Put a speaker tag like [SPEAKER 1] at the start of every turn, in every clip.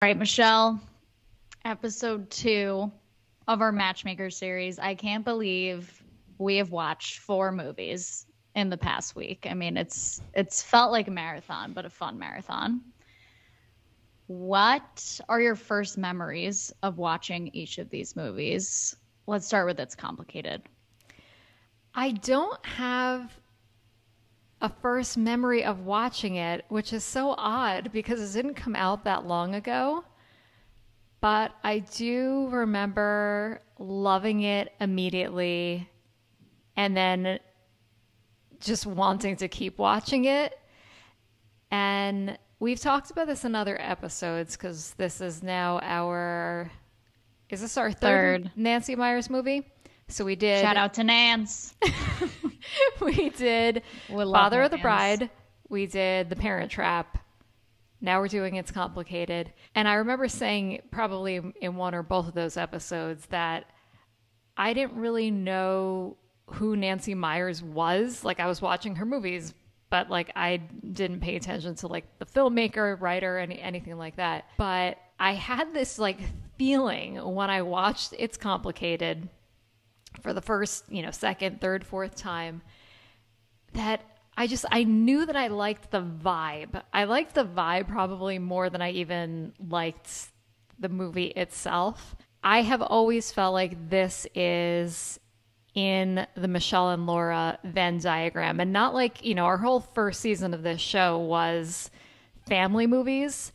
[SPEAKER 1] All right, Michelle, episode 2 of our Matchmaker series. I can't believe we have watched 4 movies in the past week. I mean, it's felt like a marathon, but a fun marathon. What are your first memories of watching each of these movies? Let's start with It's Complicated.
[SPEAKER 2] I don't have a first memory of watching it, which is so odd because it didn't come out that long ago. But I do remember loving it immediately and then just wanting to keep watching it. And we've talked about this in other episodes because this is now is this our third
[SPEAKER 1] Third.
[SPEAKER 2] Nancy Meyers movie? So we did.
[SPEAKER 1] Shout out to Nance.
[SPEAKER 2] We did
[SPEAKER 1] We love
[SPEAKER 2] Father of the
[SPEAKER 1] Nance.
[SPEAKER 2] Bride. We did The Parent Trap. Now we're doing It's Complicated. And I remember saying probably in one or both of those episodes that I didn't really know who Nancy Meyers was. Like I was watching her movies, but like I didn't pay attention to like the filmmaker, writer, anything like that. But I had this like feeling when I watched It's Complicated for the first, second, third, fourth time that I knew that I liked the vibe. I liked the vibe probably more than I even liked the movie itself. I have always felt like this is in the Michelle and Laura Venn diagram, and not like, our whole first season of this show was family movies.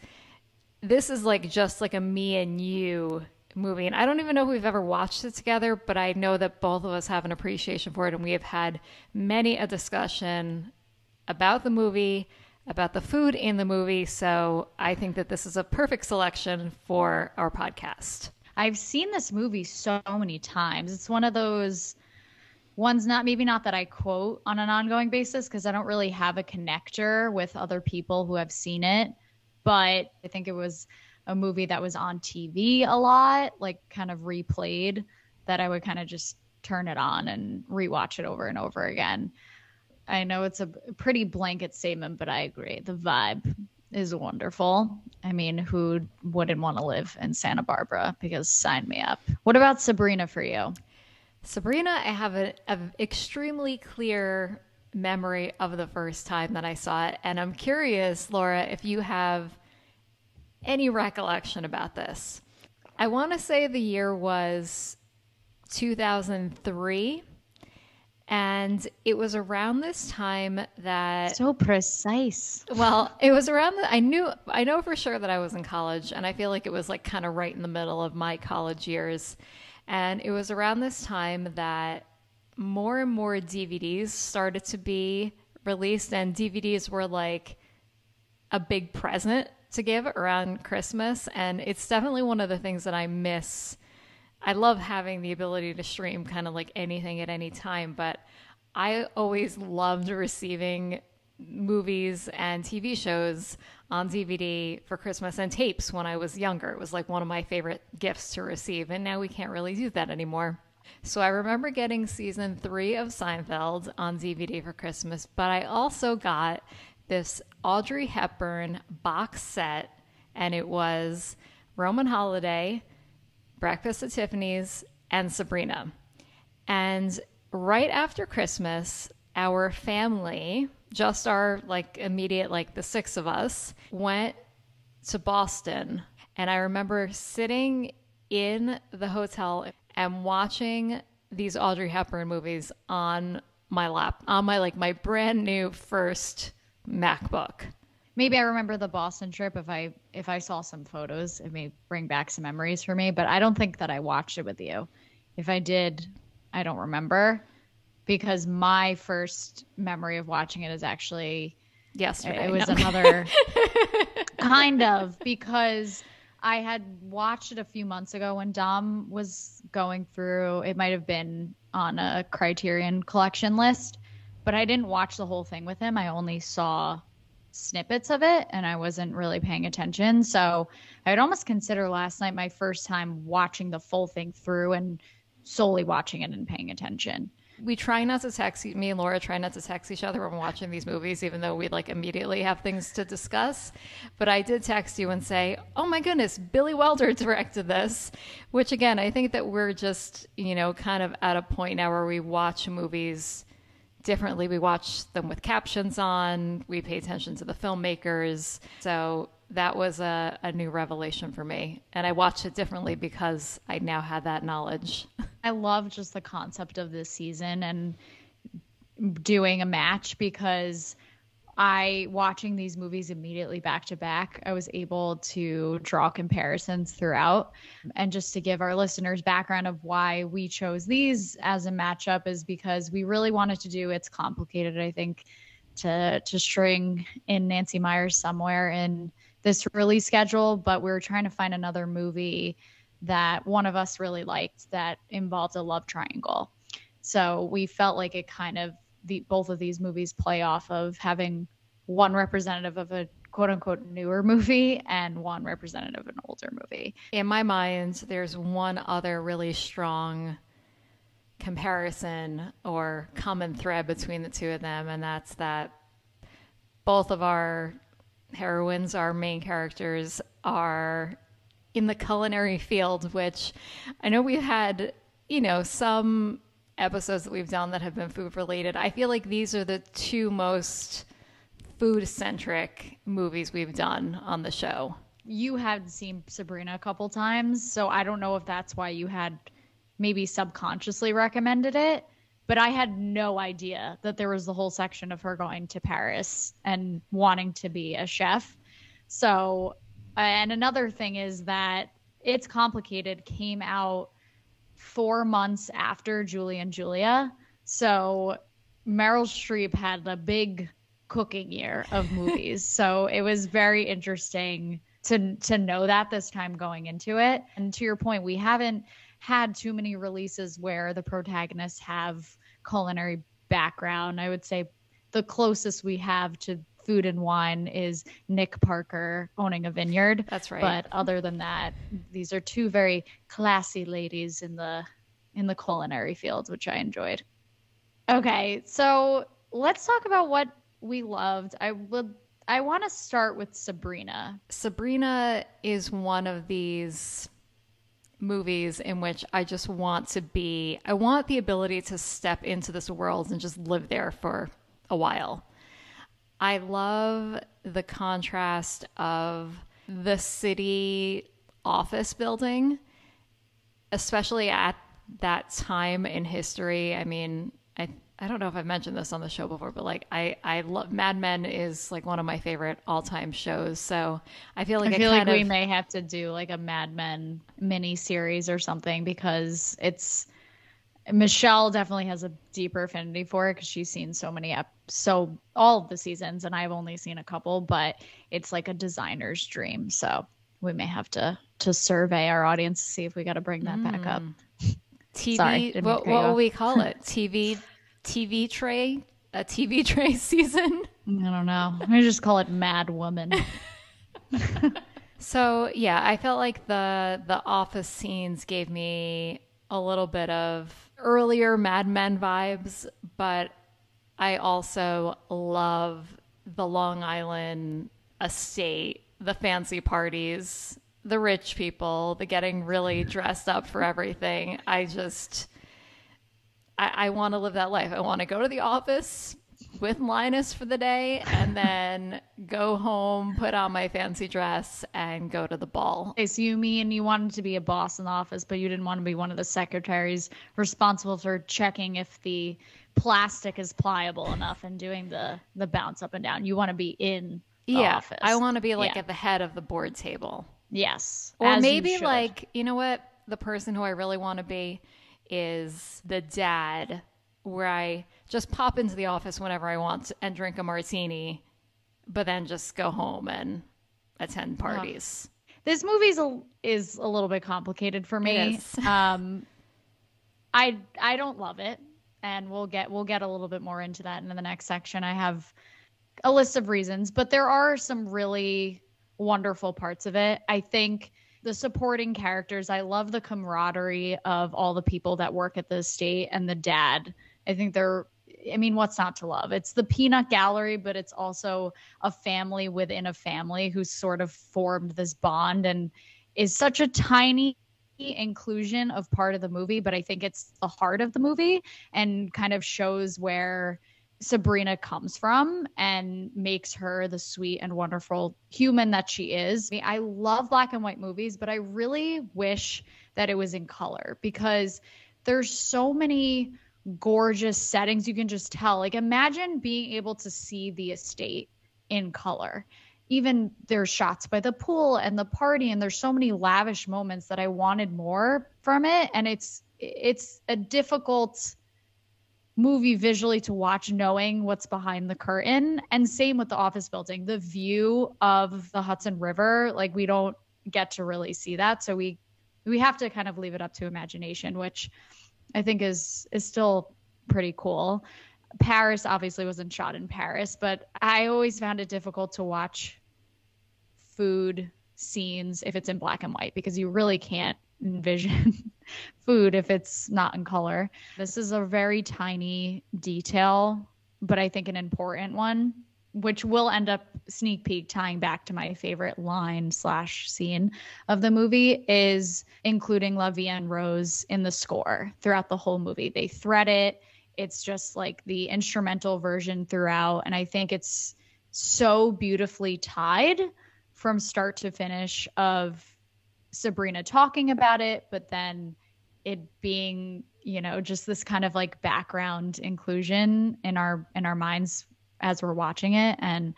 [SPEAKER 2] This is like just like a me and you movie. And I don't even know if we've ever watched it together, but I know that both of us have an appreciation for it. And we have had many a discussion about the movie, about the food in the movie. So I think that this is a perfect selection for our podcast.
[SPEAKER 1] I've seen this movie so many times. It's one of those ones, maybe not that I quote on an ongoing basis because I don't really have a connector with other people who have seen it. But I think it was a movie that was on TV a lot, like kind of replayed, that I would kind of just turn it on and rewatch it over and over again. I know it's a pretty blanket statement, but I agree. The vibe is wonderful. I mean, who wouldn't want to live in Santa Barbara? Because sign me up. What about Sabrina for you?
[SPEAKER 2] Sabrina, I have an extremely clear memory of the first time that I saw it. And I'm curious, Laura, if you have any recollection about this. I want to say the year was 2003. And it was around this time that,
[SPEAKER 1] So precise.
[SPEAKER 2] well, it was around I know for sure that I was in college, and I feel like it was like kind of right in the middle of my college years. And it was around this time that more and more DVDs started to be released, and DVDs were like a big present to give around Christmas. And it's definitely one of the things that I miss. I love having the ability to stream kind of like anything at any time, but I always loved receiving movies and TV shows on DVD for Christmas and tapes when I was younger. It was like one of my favorite gifts to receive, and now we can't really do that anymore. So I remember getting season 3 of Seinfeld on DVD for Christmas, but I also got this Audrey Hepburn box set, and it was Roman Holiday, Breakfast at Tiffany's, and Sabrina. And right after Christmas, our family, just our like immediate, like the 6 of us, went to Boston. And I remember sitting in the hotel and watching these Audrey Hepburn movies on my on my brand new first MacBook.
[SPEAKER 1] Maybe I remember the Boston trip. If I saw some photos, it may bring back some memories for me, but I don't think that I watched it with you. If I did, I don't remember, because my first memory of watching it is actually
[SPEAKER 2] Yesterday.
[SPEAKER 1] it was
[SPEAKER 2] No.
[SPEAKER 1] another kind of, because I had watched it a few months ago when Dom was going through, it might have been on a Criterion collection list, but I didn't watch the whole thing with him. I only saw snippets of it and I wasn't really paying attention. So I'd almost consider last night my first time watching the full thing through and solely watching it and paying attention.
[SPEAKER 2] We try not to text, me and Laura try not to text each other when watching these movies, even though we like immediately have things to discuss. But I did text you and say, oh my goodness, Billy Wilder directed this, which again, I think that we're just, kind of at a point now where we watch movies differently. We watch them with captions on, we pay attention to the filmmakers. So that was a new revelation for me. And I watched it differently because I now had that knowledge.
[SPEAKER 1] I love just the concept of this season and doing a match, because watching these movies immediately back to back, I was able to draw comparisons throughout. And just to give our listeners background of why we chose these as a matchup is because we really wanted to do It's Complicated, I think, to string in Nancy Meyers somewhere in this release schedule, but we were trying to find another movie that one of us really liked that involved a love triangle. So we felt like it kind of, both of these movies play off of having one representative of a quote unquote newer movie and one representative of an older movie.
[SPEAKER 2] In my mind, there's one other really strong comparison or common thread between the two of them, and that's that both of our heroines, our main characters, are in the culinary field, which I know we've had, some episodes that we've done that have been food related. I feel like these are the two most food centric movies we've done on the show.
[SPEAKER 1] You had seen Sabrina a couple times, so I don't know if that's why you had maybe subconsciously recommended it, but I had no idea that there was the whole section of her going to Paris and wanting to be a chef. So, and another thing is that It's Complicated came out 4 months after Julie and Julia. So Meryl Streep had a big cooking year of movies. So it was very interesting to know that this time going into it. And to your point, we haven't had too many releases where the protagonists have culinary background. I would say the closest we have to food and wine is Nick Parker owning a vineyard.
[SPEAKER 2] That's right.
[SPEAKER 1] But other than that, these are two very classy ladies in the culinary field, which I enjoyed. Okay, so let's talk about what we loved. I want to start with Sabrina.
[SPEAKER 2] Sabrina is one of these movies in which I just want to be. I want the ability to step into this world and just live there for a while. I love the contrast of the city office building, especially at that time in history. I mean, I don't know if I've mentioned this on the show before, but like I love Mad Men is like one of my favorite all-time shows. So I feel like
[SPEAKER 1] we may have to do like a Mad Men mini series or something, because Michelle definitely has a deeper affinity for it because she's seen so many all of the seasons, and I've only seen a couple, but it's like a designer's dream. So we may have to survey our audience to see if we got to bring that back up.
[SPEAKER 2] TV.
[SPEAKER 1] Sorry,
[SPEAKER 2] what will we call it? TV tray? A TV tray season?
[SPEAKER 1] I don't know. I just call it Mad Woman.
[SPEAKER 2] So yeah, I felt like the office scenes gave me a little bit of earlier Mad Men vibes, but I also love the Long Island estate, the fancy parties, the rich people, the getting really dressed up for everything. I want to live that life. I want to go to the office with Linus for the day and then go home, put on my fancy dress, and go to the ball.
[SPEAKER 1] Okay, so you wanted to be a boss in the office, but you didn't want to be one of the secretaries responsible for checking if the plastic is pliable enough and doing the bounce up and down. You want to be in the office.
[SPEAKER 2] I want to be like at the head of the board table.
[SPEAKER 1] Yes.
[SPEAKER 2] Or maybe like, you know what? The person who I really want to be is the dad, where I just pop into the office whenever I want and drink a martini, but then just go home and attend parties.
[SPEAKER 1] This movie is a little bit complicated for me. I don't love it, and we'll get a little bit more into that in the next section. I have a list of reasons, but there are some really wonderful parts of it. I think the supporting characters, I love the camaraderie of all the people that work at the estate and the dad I think they're, I mean, what's not to love? It's the peanut gallery, but it's also a family within a family who's sort of formed this bond and is such a tiny inclusion of part of the movie, but I think it's the heart of the movie and kind of shows where Sabrina comes from and makes her the sweet and wonderful human that she is. I mean, I love black and white movies, but I really wish that it was in color because there's so many gorgeous settings you can just tell. Like imagine being able to see the estate in color. Even there's shots by the pool and the party and there's so many lavish moments that I wanted more from it, and it's a difficult movie visually to watch knowing what's behind the curtain. And same with the office building, the view of the Hudson River, like we don't get to really see that, so we have to kind of leave it up to imagination, which I think is still pretty cool. Paris obviously wasn't shot in Paris, but I always found it difficult to watch food scenes if it's in black and white because you really can't envision food if it's not in color. This is a very tiny detail, but I think an important one, which will end up sneak peek tying back to my favorite line slash scene of the movie is including La Vie en Rose in the score throughout the whole movie. They thread it. It's just like the instrumental version throughout. And I think it's so beautifully tied from start to finish of Sabrina talking about it, but then it being, you know, just this kind of like background inclusion in our minds as we're watching it. And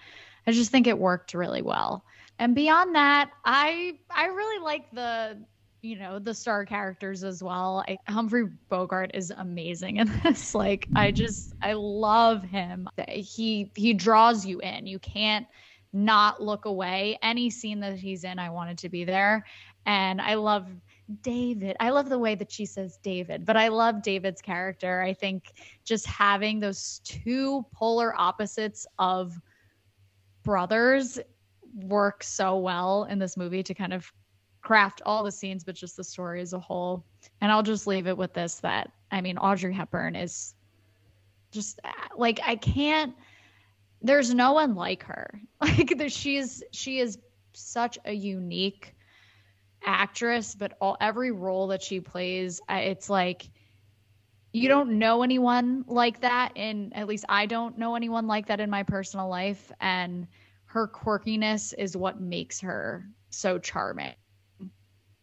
[SPEAKER 1] I just think it worked really well. And beyond that, I really like the, you know, the star characters as well. Humphrey Bogart is amazing in this. Like I love him. He draws you in. You can't not look away. Any scene that he's in, I wanted to be there. And I love David. I love the way that she says David, but I love David's character. I think just having those two polar opposites of brothers work so well in this movie to kind of craft all the scenes, but just the story as a whole. And I'll just leave it with this, that, I mean, Audrey Hepburn is just like, there's no one like her. Like she is such a unique actress, but every role that she plays, it's like you don't know anyone like that, and at least I don't know anyone like that in my personal life, and her quirkiness is what makes her so charming,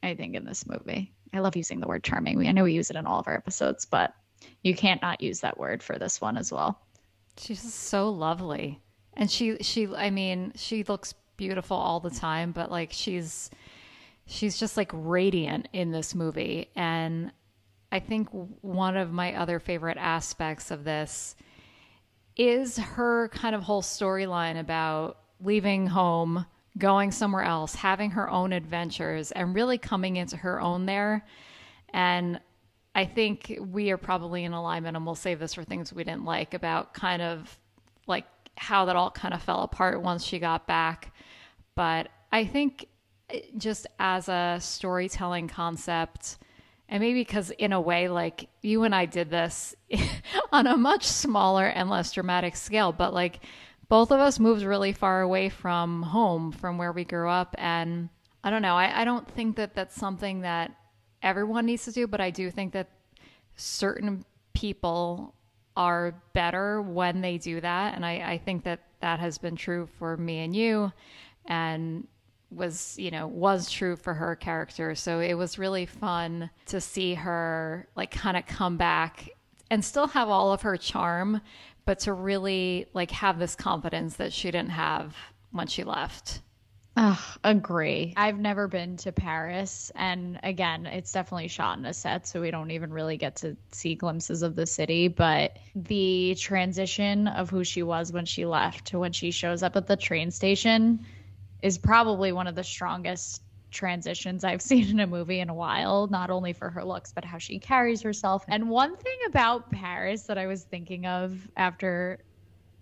[SPEAKER 1] I think, in this movie. I love using the word charming. I know we use it in all of our episodes, but you can't not use that word for this one as well.
[SPEAKER 2] She's just so lovely. And I mean, she looks beautiful all the time, but like she's just like radiant in this movie. And I think one of my other favorite aspects of this is her kind of whole storyline about leaving home, going somewhere else, having her own adventures, and really coming into her own there. And I think we are probably in alignment, and we'll save this for things we didn't like, about kind of like how that all kind of fell apart once she got back. But I think just as a storytelling concept, and maybe because in a way, like you and I did this on a much smaller and less dramatic scale, but like both of us moved really far away from home, from where we grew up. And I don't know, I don't think that that's something that everyone needs to do, but I do think that certain people are better when they do that. And I think that that has been true for me and you, and was true for her character. So it was really fun to see her like kind of come back and still have all of her charm, but to really like have this confidence that she didn't have when she left.
[SPEAKER 1] Agree. I've never been to Paris. And again, it's definitely shot in a set, so we don't even really get to see glimpses of the city. But the transition of who she was when she left to when she shows up at the train station is probably one of the strongest transitions I've seen in a movie in a while, not only for her looks, but how she carries herself. And one thing about Paris that I was thinking of after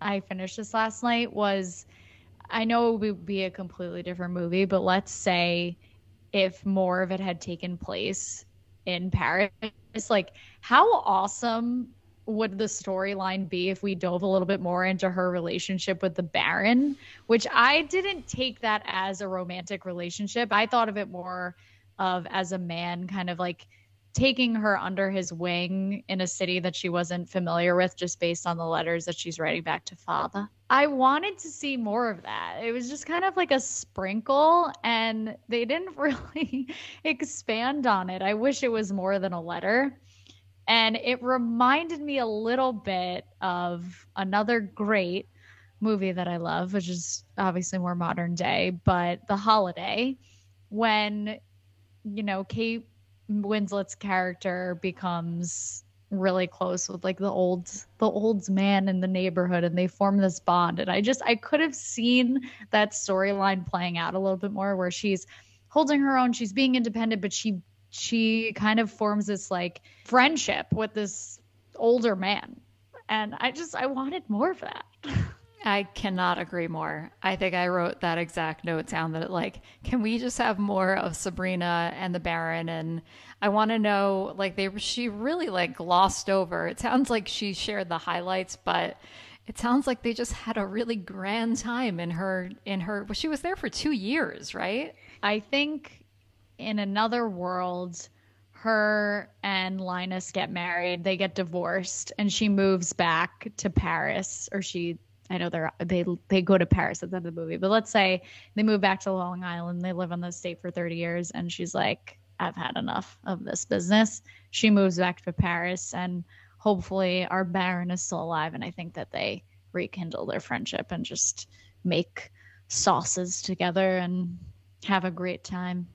[SPEAKER 1] I finished this last night was, I know it would be a completely different movie, but let's say if more of it had taken place in Paris, like how awesome would the storyline be if we dove a little bit more into her relationship with the Baron, which I didn't take that as a romantic relationship. I thought of it more of as a man kind of like taking her under his wing in a city that she wasn't familiar with just based on the letters that she's writing back to father. I wanted to see more of that. It was just kind of like a sprinkle and they didn't really expand on it. I wish it was more than a letter. And it reminded me a little bit of another great movie that I love, which is obviously more modern day, but The Holiday, when, Kate Winslet's character becomes really close with like the old man in the neighborhood and they form this bond. And I could have seen that storyline playing out a little bit more where she's holding her own, she's being independent, but she kind of forms this like friendship with this older man. And I wanted more of that.
[SPEAKER 2] I cannot agree more. I think I wrote that exact note down that like, can we just have more of Sabrina and the Baron? And I want to know, like she really like glossed over. It sounds like she shared the highlights, but it sounds like they just had a really grand time well, she was there for 2 years, right?
[SPEAKER 1] I think in another world, her and Linus get married, they get divorced, and she moves back to Paris, or I know they go to Paris at the end of the movie, but let's say they move back to Long Island. They live on the estate for 30 years. And she's like, I've had enough of this business. She moves back to Paris and hopefully our Baron is still alive. And I think that they rekindle their friendship and just make sauces together and have a great time.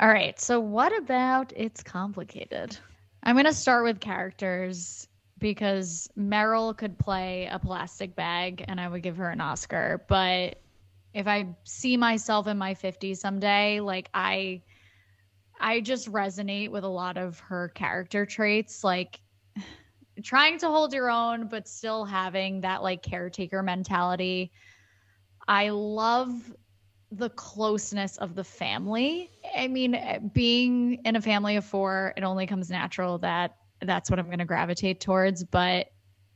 [SPEAKER 1] All right. So what about It's Complicated? I'm going to start with characters, because Meryl could play a plastic bag and I would give her an Oscar. But if I see myself in my 50s someday, like I just resonate with a lot of her character traits, like trying to hold your own, but still having that like caretaker mentality. I love the closeness of the family. I mean, being in a family of 4, it only comes natural that that's what I'm going to gravitate towards. But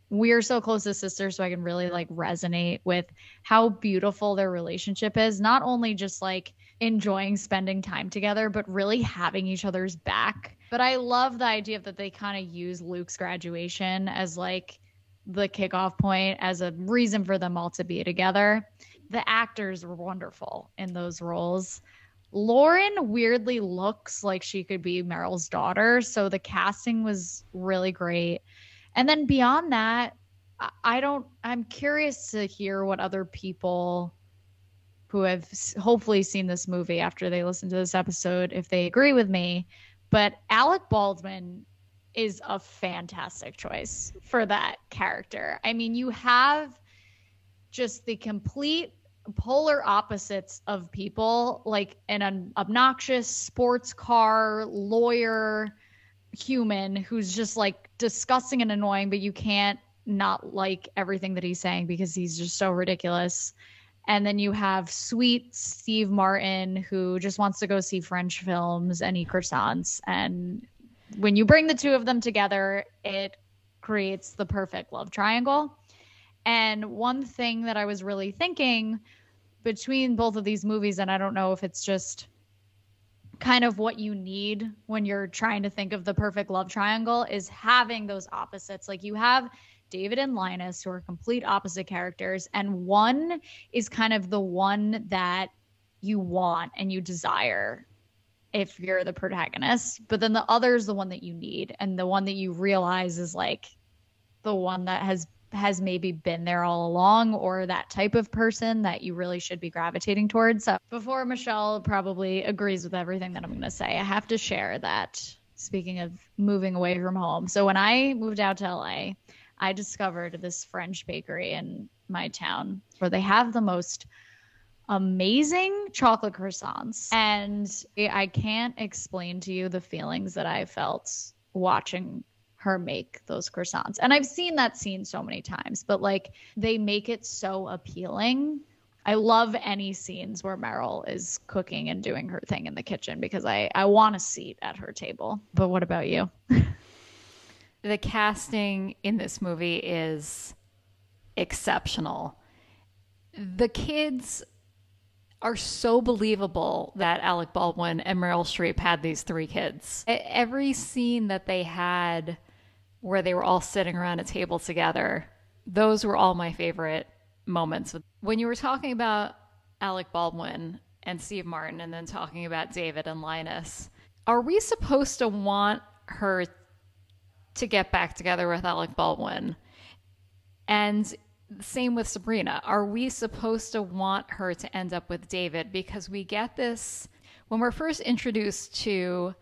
[SPEAKER 1] we're so close as sisters, so I can really like resonate with how beautiful their relationship is. Not only just like enjoying spending time together, but really having each other's back. But I love the idea that they kind of use Luke's graduation as like the kickoff point, as a reason for them all to be together. The actors were wonderful in those roles. Lauren weirdly looks like she could be Meryl's daughter, so the casting was really great. And then beyond that, I'm curious to hear what other people who have hopefully seen this movie after they listen to this episode, if they agree with me. But Alec Baldwin is a fantastic choice for that character. I mean, you have just the complete polar opposites of people, like an obnoxious sports car lawyer human who's just like disgusting and annoying, but you can't not like everything that he's saying because he's just so ridiculous. And then you have sweet Steve Martin, who just wants to go see French films and eat croissants. And when you bring the two of them together, it creates the perfect love triangle. And one thing that I was really thinking between both of these movies, and I don't know if it's just kind of what you need when you're trying to think of the perfect love triangle, is having those opposites. Like you have David and Linus, who are complete opposite characters, and one is kind of the one that you want and you desire if you're the protagonist, but then the other is the one that you need, and the one that you realize is like the one that has maybe been there all along, or that type of person that you really should be gravitating towards. So before Michelle probably agrees with everything that I'm going to say, I have to share that, speaking of moving away from home. So when I moved out to LA, I discovered this French bakery in my town where they have the most amazing chocolate croissants. And I can't explain to you the feelings that I felt watching her make those croissants. And I've seen that scene so many times, but like they make it so appealing. I love any scenes where Meryl is cooking and doing her thing in the kitchen because I want a seat at her table. But what about you?
[SPEAKER 2] the casting in this movie is exceptional. The kids are so believable that Alec Baldwin and Meryl Streep had these three kids. Every scene that they had where they were all sitting around a table together, those were all my favorite moments. When you were talking about Alec Baldwin and Steve Martin and then talking about David and Linus, are we supposed to want her to get back together with Alec Baldwin? And same with Sabrina. Are we supposed to want her to end up with David? Because we get this when we're first introduced to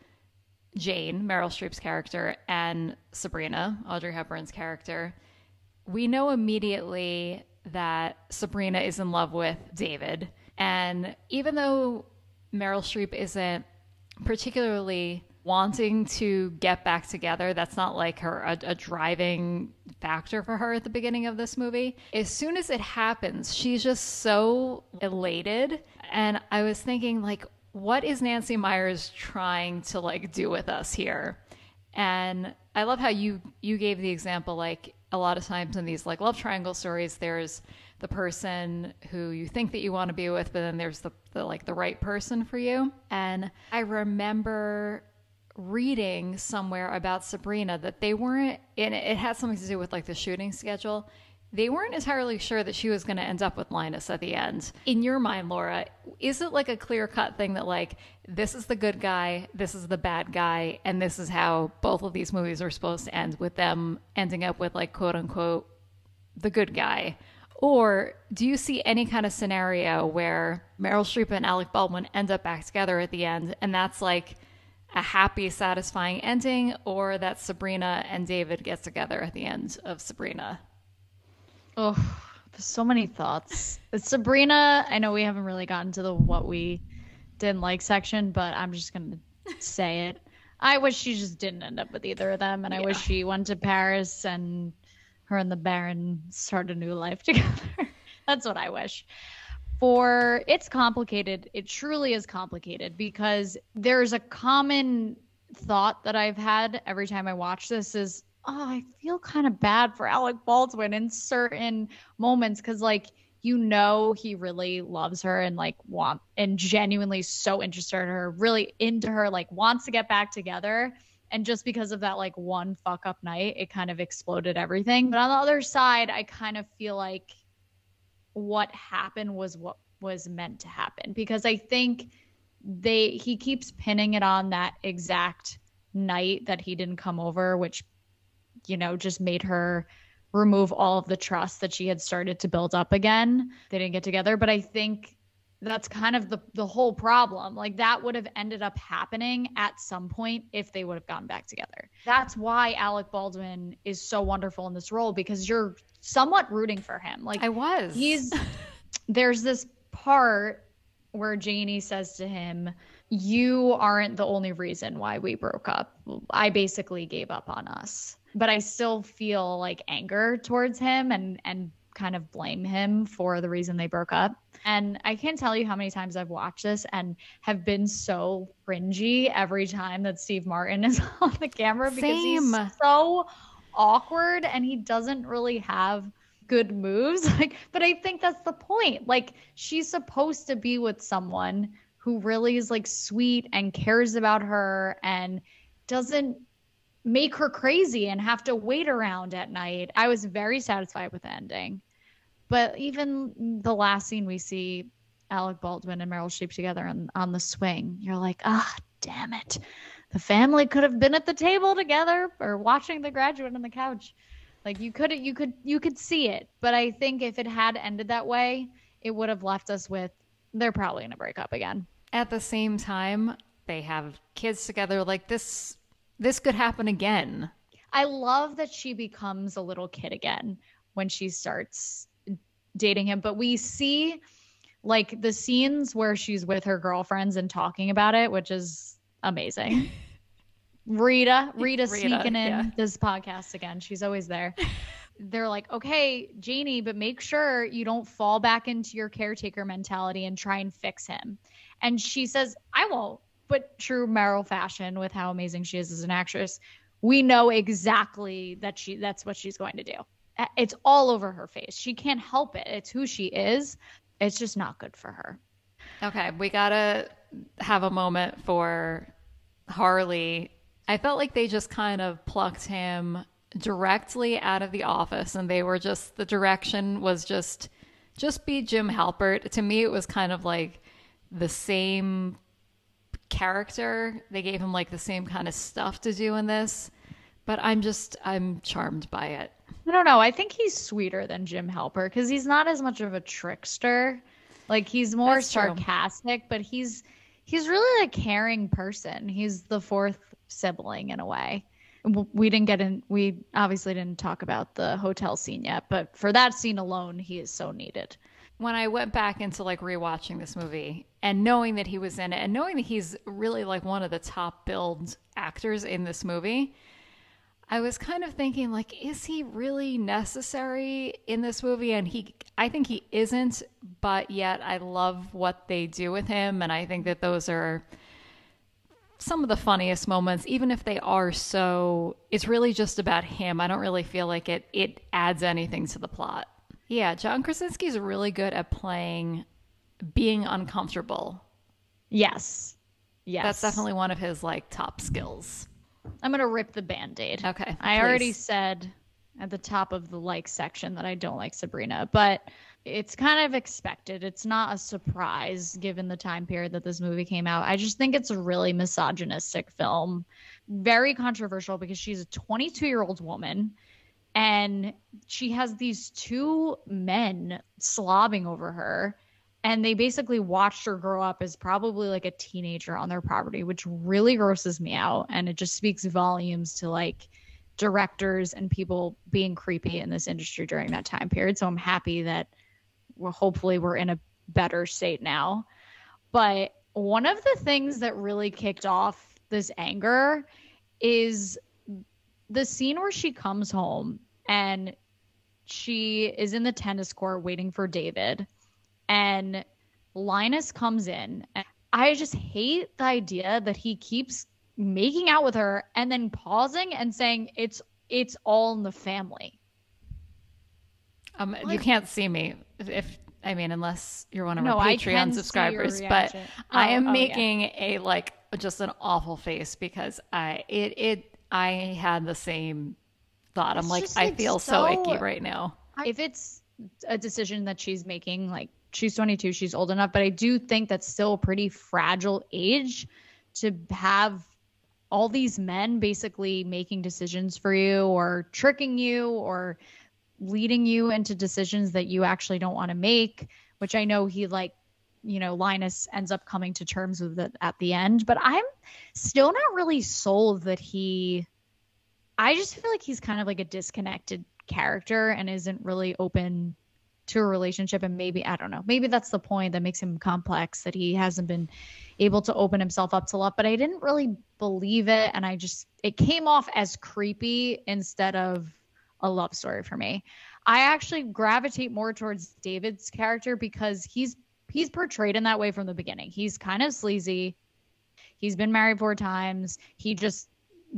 [SPEAKER 2] Jane, Meryl Streep's character, and Sabrina, Audrey Hepburn's character. We know immediately that Sabrina is in love with David. And even though Meryl Streep isn't particularly wanting to get back together, that's not like a driving factor for her at the beginning of this movie. As soon as it happens, she's just so elated. And I was thinking, like, what is Nancy Meyers trying to like do with us here? And I love how you gave the example, like a lot of times in these like love triangle stories, there's the person who you think that you want to be with, but then there's the like the right person for you. And I remember reading somewhere about Sabrina that they weren't, and it had something to do with like the shooting schedule. They weren't entirely sure that she was going to end up with Linus at the end. In your mind, Laura, is it like a clear-cut thing that like this is the good guy, this is the bad guy, and this is how both of these movies are supposed to end, with them ending up with like quote unquote the good guy? Or do you see any kind of scenario where Meryl Streep and Alec Baldwin end up back together at the end, and that's like a happy, satisfying ending, or that Sabrina and David get together at the end of Sabrina?
[SPEAKER 1] Oh, so many thoughts. With Sabrina, I know we haven't really gotten to the what we didn't like section, but I'm just going to say it. I wish she just didn't end up with either of them, and I wish she went to Paris and her and the Baron start a new life together. That's what I wish. It's complicated. It truly is complicated because there's a common thought that I've had every time I watch this is, oh, I feel kind of bad for Alec Baldwin in certain moments because, like, you know, he really loves her and like and genuinely so interested in her, really into her, like wants to get back together. And just because of that, like one fuck up night, it kind of exploded everything. But on the other side, I kind of feel like what happened was what was meant to happen, because I think he keeps pinning it on that exact night that he didn't come over, which, you know, just made her remove all of the trust that she had started to build up again. They didn't get together, but I think that's kind of the whole problem. Like that would have ended up happening at some point if they would have gotten back together. That's why Alec Baldwin is so wonderful in this role, because you're somewhat rooting for him. Like
[SPEAKER 2] I was.
[SPEAKER 1] There's this part where Janie says to him, "You aren't the only reason why we broke up. I basically gave up on us." But I still feel like anger towards him and kind of blame him for the reason they broke up. And I can't tell you how many times I've watched this and have been so cringy every time that Steve Martin is on the camera, because he's so awkward and he doesn't really have good moves. But I think that's the point. Like, she's supposed to be with someone who really is like sweet and cares about her and doesn't make her crazy and have to wait around at night. I was very satisfied with the ending. But even the last scene, we see Alec Baldwin and Meryl Streep together on the swing. You're like, damn it. The family could have been at the table together or watching The Graduate on the couch. Like you could see it. But I think if it had ended that way, it would have left us with, they're probably going to break up again.
[SPEAKER 2] At the same time, they have kids together. Like this could happen again.
[SPEAKER 1] I love that she becomes a little kid again when she starts dating him. But we see like the scenes where she's with her girlfriends and talking about it, which is amazing. Rita sneaking in this podcast again. She's always there. They're like, okay, Janie, but make sure you don't fall back into your caretaker mentality and try and fix him. And she says, I won't. But true Meryl fashion, with how amazing she is as an actress, We know exactly that's what she's going to do. It's all over her face. She can't help it. It's who she is. It's just not good for her.
[SPEAKER 2] Okay, we gotta have a moment for Harley. I felt like they just kind of plucked him directly out of the office, and they were just, the direction was just be Jim Halpert. To me, it was kind of like the same character. They gave him like the same kind of stuff to do in this, but I'm charmed by it.
[SPEAKER 1] I don't know. I think he's sweeter than Jim Halpert because he's not as much of a trickster. Like he's more
[SPEAKER 2] That's true.
[SPEAKER 1] sarcastic, but he's really a caring person. He's the fourth sibling in a way. We didn't get in. We obviously didn't talk about the hotel scene yet, but for that scene alone, he is so needed.
[SPEAKER 2] When I went back into like rewatching this movie and knowing that he was in it and knowing that he's really like one of the top billed actors in this movie, I was kind of thinking like, is he really necessary in this movie? And I think he isn't, but yet I love what they do with him. And I think that those are some of the funniest moments, even if they are so, it's really just about him. I don't really feel like it adds anything to the plot. Yeah, John Krasinski's really good at playing being uncomfortable.
[SPEAKER 1] Yes. Yes.
[SPEAKER 2] That's definitely one of his like top skills.
[SPEAKER 1] I'm going to rip the Band-Aid.
[SPEAKER 2] Okay.
[SPEAKER 1] I
[SPEAKER 2] please.
[SPEAKER 1] already said at the top of the like section that I don't like Sabrina, but it's kind of expected. It's not a surprise given the time period that this movie came out. I just think it's a really misogynistic film. Very controversial because she's a 22-year-old woman and she has these two men slobbing over her. And they basically watched her grow up as probably like a teenager on their property, which really grosses me out. And it just speaks volumes to like directors and people being creepy in this industry during that time period. So I'm happy that hopefully we're in a better state now. But one of the things that really kicked off this anger is the scene where she comes home and she is in the tennis court waiting for David. And Linus comes in. I just hate the idea that he keeps making out with her and then pausing and saying it's all in the family.
[SPEAKER 2] You can't see me if I mean unless you're one of
[SPEAKER 1] No,
[SPEAKER 2] our
[SPEAKER 1] I
[SPEAKER 2] Patreon
[SPEAKER 1] can see
[SPEAKER 2] subscribers,
[SPEAKER 1] your
[SPEAKER 2] but
[SPEAKER 1] reaction.
[SPEAKER 2] I am
[SPEAKER 1] Yeah.
[SPEAKER 2] making a like just an awful face because I had the same thought. I'm
[SPEAKER 1] It's
[SPEAKER 2] like
[SPEAKER 1] just,
[SPEAKER 2] I
[SPEAKER 1] it's
[SPEAKER 2] feel so icky right now.
[SPEAKER 1] If it's a decision that she's making, like she's 22, she's old enough, but I do think that's still a pretty fragile age to have all these men basically making decisions for you or tricking you or leading you into decisions that you actually don't want to make, which I know he like, Linus ends up coming to terms with it at the end, but I'm still not really sold that I just feel like he's kind of like a disconnected character and isn't really open to a relationship. And maybe, I don't know, maybe that's the point that makes him complex, that he hasn't been able to open himself up to love, but I didn't really believe it. And it came off as creepy instead of a love story for me. I actually gravitate more towards David's character because he's portrayed in that way from the beginning. He's kind of sleazy. He's been married 4 times. He just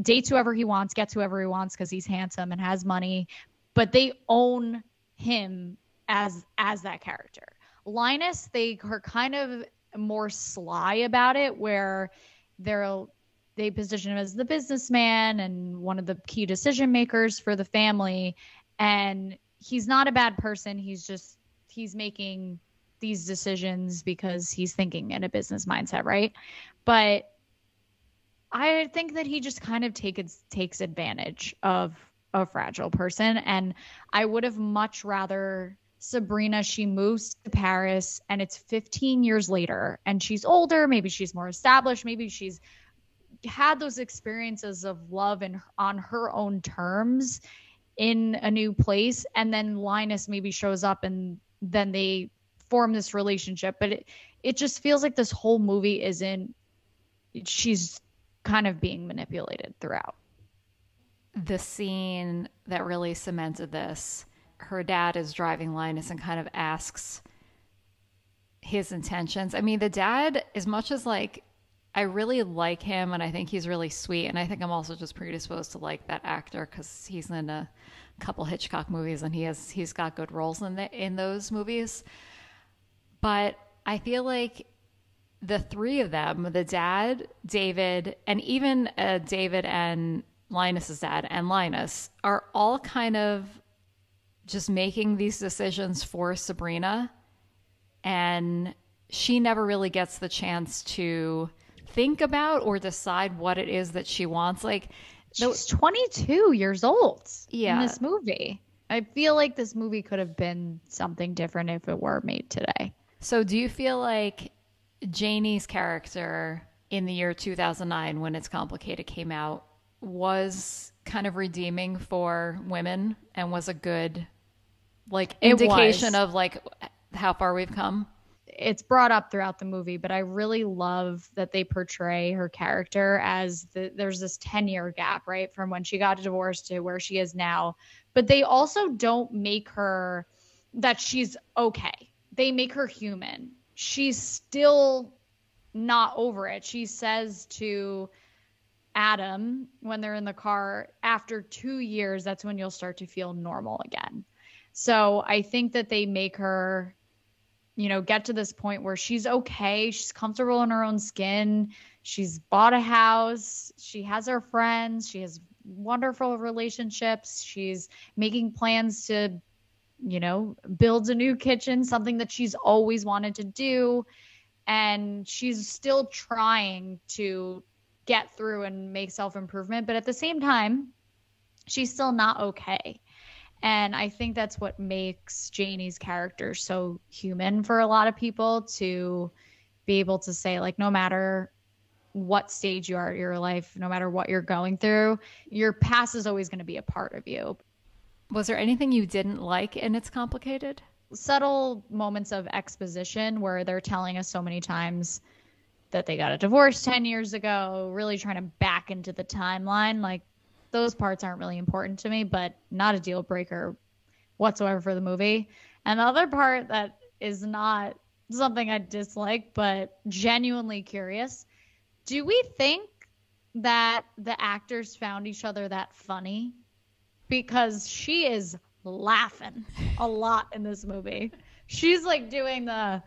[SPEAKER 1] dates whoever he wants, gets whoever he wants because he's handsome and has money, but they own him as that character. Linus, they are kind of more sly about it, where they position him as the businessman and one of the key decision makers for the family. And he's not a bad person. He's making these decisions because he's thinking in a business mindset, right? But I think that he just kind of takes advantage of a fragile person. And I would have much rather Sabrina, she moves to Paris and it's 15 years later and she's older. Maybe she's more established. Maybe she's had those experiences of love and on her own terms in a new place. And then Linus maybe shows up and then they form this relationship. But it just feels like this whole movie she's kind of being manipulated throughout.
[SPEAKER 2] The scene that really cemented this, her dad is driving Linus and kind of asks his intentions. I mean, the dad, as much as like I really like him, and I think he's really sweet. And I think I'm also just predisposed to like that actor because he's in a couple Hitchcock movies, and he's got good roles in those movies. But I feel like the three of them, the dad, David, and even David and Linus's dad and Linus, are all kind of just making these decisions for Sabrina, and she never really gets the chance to think about or decide what it is that she wants. Like,
[SPEAKER 1] she's 22 years old
[SPEAKER 2] yeah,
[SPEAKER 1] in this movie. I feel like this movie could have been something different if it were made today.
[SPEAKER 2] So do you feel like Janie's character in the year 2009, when It's Complicated came out, was kind of redeeming for women and was a good like indication of like how far we've come?
[SPEAKER 1] It's brought up throughout the movie, but I really love that they portray her character as there's this 10-year gap, right? From when she got divorced to where she is now. But they also don't make her that she's okay. They make her human. She's still not over it. She says to Adam when they're in the car, after 2 years, that's when you'll start to feel normal again. So I think that they make her, you know, get to this point where she's okay. She's comfortable in her own skin. She's bought a house. She has her friends. She has wonderful relationships. She's making plans to, you know, build a new kitchen, something that she's always wanted to do. And she's still trying to get through and make self-improvement. But at the same time, she's still not okay. And I think that's what makes Janie's character so human for a lot of people, to be able to say, like, no matter what stage you are in your life, no matter what you're going through, your past is always going to be a part of you.
[SPEAKER 2] Was there anything you didn't like in It's Complicated?
[SPEAKER 1] Subtle moments of exposition where they're telling us so many times that they got a divorce 10 years ago, really trying to back into the timeline. Like, those parts aren't really important to me, but not a deal breaker whatsoever for the movie. And the other part that is not something I dislike, but genuinely curious, do we think that the actors found each other that funny? Because she is laughing a lot in this movie. She's like doing the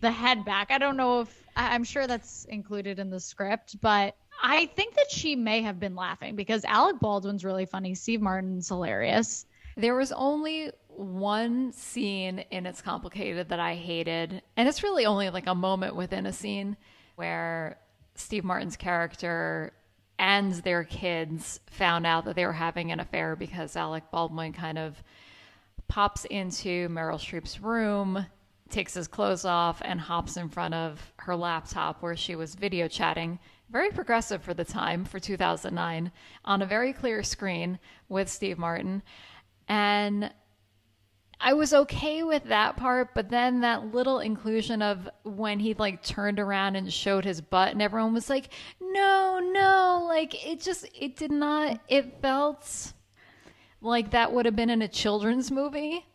[SPEAKER 1] head back. I don't know if I'm sure that's included in the script, but I think that she may have been laughing because Alec Baldwin's really funny. Steve Martin's hilarious.
[SPEAKER 2] There was only one scene in It's Complicated that I hated, and it's really only like a moment within a scene, where Steve Martin's character and their kids found out that they were having an affair because Alec Baldwin kind of pops into Meryl Streep's room, takes his clothes off, and hops in front of her laptop where she was video chatting. Very progressive for the time, for 2009, on a very clear screen with Steve Martin. And I was okay with that part, but then that little inclusion of when he like turned around and showed his butt and everyone was like, no, like it did not, it felt like that would have been in a children's movie.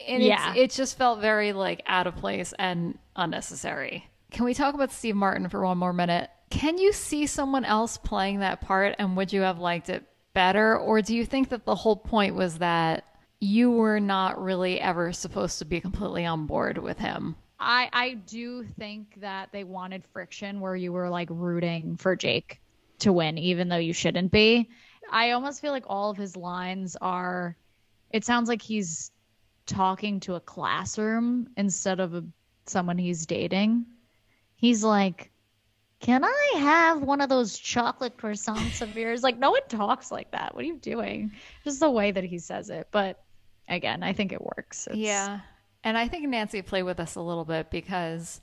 [SPEAKER 2] And
[SPEAKER 1] yeah,
[SPEAKER 2] it just felt very like out of place and unnecessary. Can we talk about Steve Martin for one more minute? Can you see someone else playing that part, and would you have liked it better? Or do you think that the whole point was that you were not really ever supposed to be completely on board with him?
[SPEAKER 1] I do think that they wanted friction where you were like rooting for Jake to win, even though you shouldn't be. I almost feel like all of his lines are, it sounds like he's talking to a classroom instead of someone he's dating. He's like, can I have one of those chocolate croissants of yours? Like, no one talks like that. What are you doing? Just the way that he says it. But again, I think it works.
[SPEAKER 2] Yeah. And I think Nancy played with us a little bit because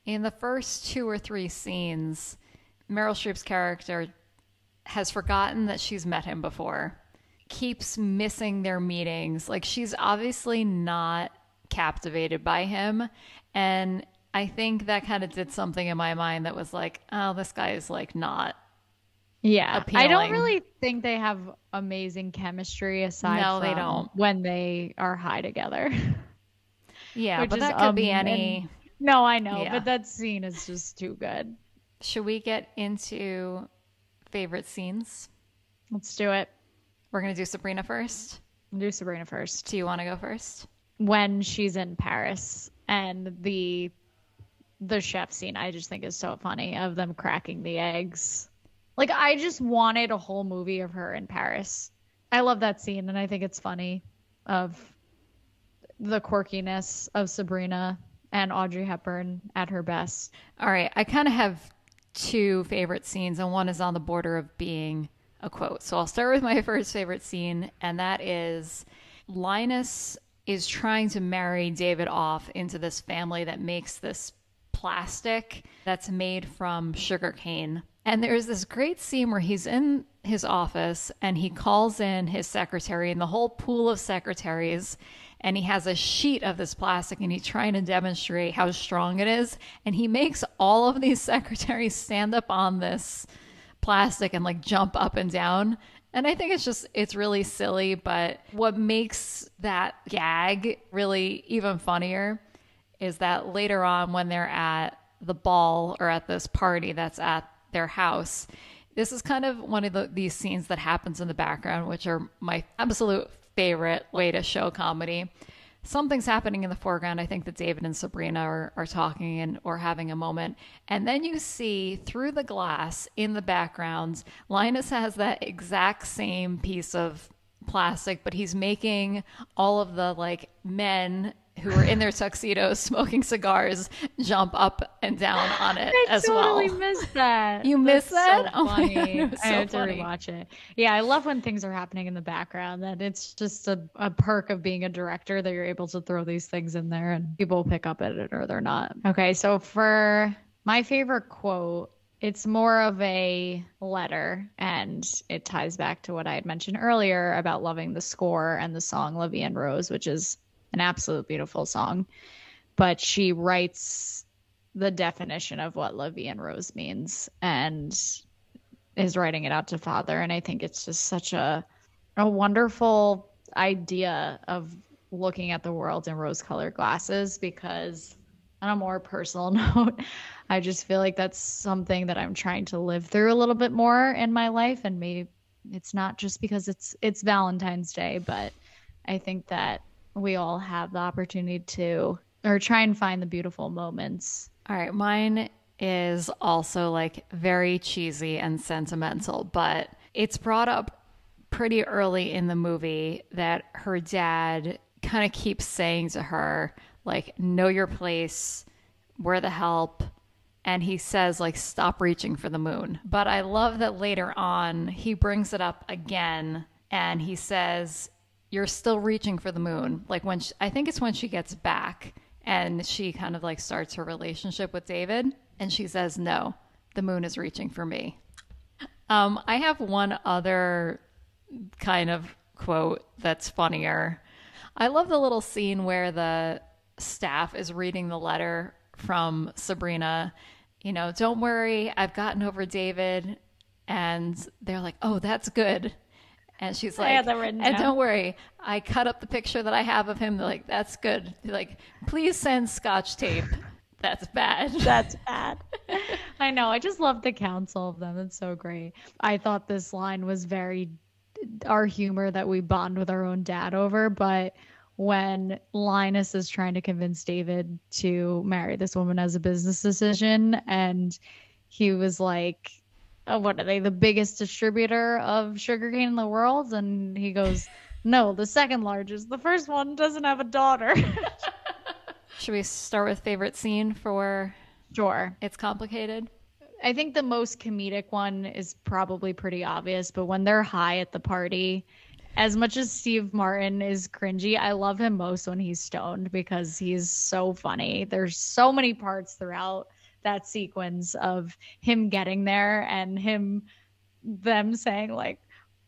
[SPEAKER 2] in the first 2 or 3 scenes, Meryl Streep's character has forgotten that she's met him before, keeps missing their meetings. Like, she's obviously not captivated by him. And I think that kind of did something in my mind that was like, oh, this guy is like not appealing.
[SPEAKER 1] I don't really think they have amazing chemistry aside from
[SPEAKER 2] they don't.
[SPEAKER 1] When they are high together.
[SPEAKER 2] Yeah, but that could be any.
[SPEAKER 1] No, I know, but that scene is just too good.
[SPEAKER 2] Should we get into favorite scenes?
[SPEAKER 1] Let's do it.
[SPEAKER 2] We're going to do Sabrina first.
[SPEAKER 1] Do Sabrina first.
[SPEAKER 2] Do you want to go first?
[SPEAKER 1] When she's in Paris and the chef scene, I just think is so funny of them cracking the eggs. Like, I just wanted a whole movie of her in Paris. I love that scene, and I think it's funny of the quirkiness of Sabrina and Audrey Hepburn at her best.
[SPEAKER 2] All right. I kind of have two favorite scenes, and one is on the border of being a quote. So I'll start with my first favorite scene, and that is Linus is trying to marry David off into this family that makes this plastic that's made from sugarcane. And there's this great scene where he's in his office and he calls in his secretary and the whole pool of secretaries, and he has a sheet of this plastic and he's trying to demonstrate how strong it is. And he makes all of these secretaries stand up on this plastic and like jump up and down. And I think it's really silly, but what makes that gag really even funnier is that later on when they're at the ball or at this party that's at their house, this is kind of one of these scenes that happens in the background, which are my absolute favorite way to show comedy. Something's happening in the foreground. I think that David and Sabrina are talking or having a moment. And then you see through the glass in the background, Linus has that exact same piece of plastic, but he's making all of the like men who are in their tuxedos smoking cigars jump up and down on it as well.
[SPEAKER 1] I totally missed that.
[SPEAKER 2] You missed that?
[SPEAKER 1] So
[SPEAKER 2] oh my God,
[SPEAKER 1] funny.
[SPEAKER 2] it was so
[SPEAKER 1] I have to
[SPEAKER 2] funny.
[SPEAKER 1] rewatch it. Yeah, I love when things are happening in the background. That it's just a perk of being a director that you're able to throw these things in there and people will pick up at it or they're not. Okay, so for my favorite quote, it's more of a letter, and it ties back to what I had mentioned earlier about loving the score and the song La Vie en Rose, which is an absolute beautiful song. But she writes the definition of what La Vie en Rose means and is writing it out to father. And I think it's just such a wonderful idea of looking at the world in rose-colored glasses, because on a more personal note, I just feel like that's something that I'm trying to live through a little bit more in my life. And maybe it's not just because it's Valentine's Day, but I think that we all have the opportunity to, or try and find the beautiful moments.
[SPEAKER 2] All right, mine is also like very cheesy and sentimental, but it's brought up pretty early in the movie that her dad kind of keeps saying to her, like, know your place, we're the help. And he says, like, stop reaching for the moon. But I love that later on, he brings it up again and he says, you're still reaching for the moon. Like I think it's when she gets back and she kind of like starts her relationship with David. And she says, no, the moon is reaching for me. I have one other kind of quote that's funnier. I love the little scene where the staff is reading the letter from Sabrina. You know, don't worry, I've gotten over David. And they're like, oh, that's good. And she's like, and don't worry, I cut up the picture that I have of him. They're like, that's good. They're like, please send Scotch tape. That's bad.
[SPEAKER 1] That's bad. I know. I just love the counsel of them. It's so great. I thought this line was very our humor that we bond with our own dad over. But when Linus is trying to convince David to marry this woman as a business decision, and he was like, what are they, the biggest distributor of sugarcane in the world? And he goes, no, the second largest. The first one doesn't have a daughter.
[SPEAKER 2] Should we start with favorite scene for
[SPEAKER 1] Sure.
[SPEAKER 2] It's Complicated?
[SPEAKER 1] I think the most comedic one is probably pretty obvious, but when they're high at the party, as much as Steve Martin is cringy, I love him most when he's stoned because he's so funny. There's so many parts throughout that sequence of him getting there and them saying like,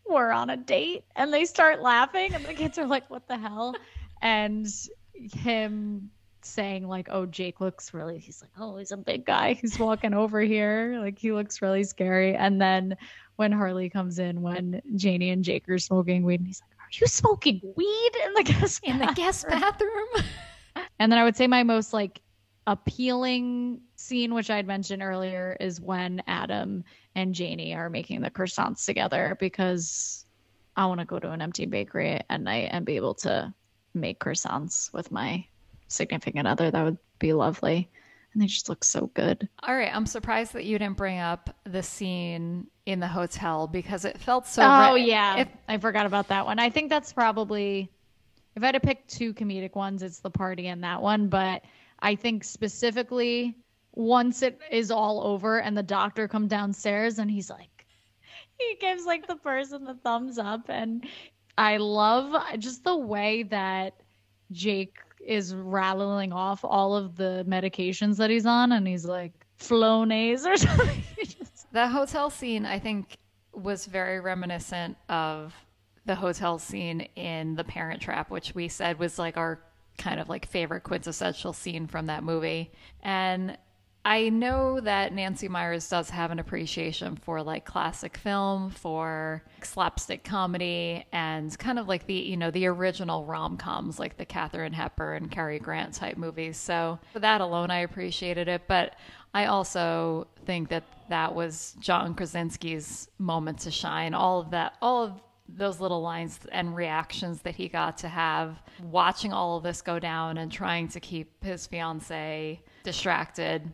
[SPEAKER 1] we're on a date, and they start laughing and the kids are like, what the hell? And him saying like, oh, Jake looks really, he's like, oh, he's a big guy, he's walking over here, like he looks really scary. And then when Harley comes in, when Janie and Jake are smoking weed, and he's like, are you smoking weed in the guest bathroom?
[SPEAKER 2] bathroom?
[SPEAKER 1] And then I would say my most like appealing scene, which I'd mentioned earlier, is when Adam and Janie are making the croissants together, because I want to go to an empty bakery at night and be able to make croissants with my significant other. That would be lovely. And they just look so good.
[SPEAKER 2] All right, I'm surprised that you didn't bring up the scene in the hotel because it felt so.
[SPEAKER 1] Oh, yeah. I forgot about that one. I think that's probably, if I had to pick two comedic ones, it's the party and that one. But I think specifically once it is all over and the doctor comes downstairs and he's like, he gives like the person the thumbs up. And I love just the way that Jake is rattling off all of the medications that he's on. And he's like, Flonase or something.
[SPEAKER 2] That hotel scene, I think, was very reminiscent of the hotel scene in The Parent Trap, which we said was like our kind of like favorite quintessential scene from that movie. And I know that Nancy Meyers does have an appreciation for like classic film, for slapstick comedy, and kind of like the, you know, the original rom-coms like the Katharine Hepburn, Cary Grant type movies. So for that alone, I appreciated it. But I also think that that was John Krasinski's moment to shine. All of those little lines and reactions that he got to have watching all of this go down and trying to keep his fiance distracted.